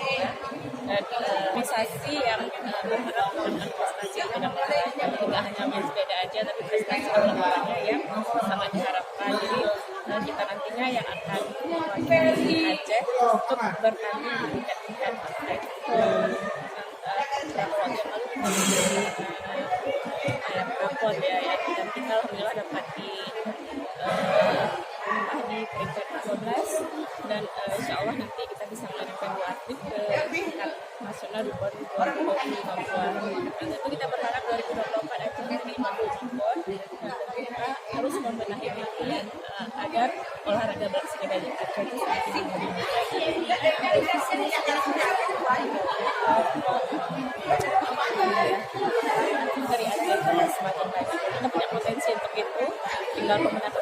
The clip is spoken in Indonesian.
juga, dan organisasi yang berharap dengan prestasi yang tidak olahraga, tidak hanya main sepeda aja tapi prestasi olahraga yang sangat diharapkan. Jadi kita nantinya yang akan mewakili Aceh untuk bertanding di tingkat atlet. Beberapa waktu yang lalu kita ayam rapor ya, dan kita alhamdulillah dapat di peringkat 15, dan insya Allah nanti kita bisa melanjutkan 2 atlet ke tingkat nasional di PON 2020 Papua. Dan tentu kita berharap 2024 Aceh menjadi 50 PON, dan tentu kita harus membenahi diri agar olahraga bersepeda di Aceh itu semakin dari Aceh semakin baik. Kita punya potensi untuk itu, tinggal pemenang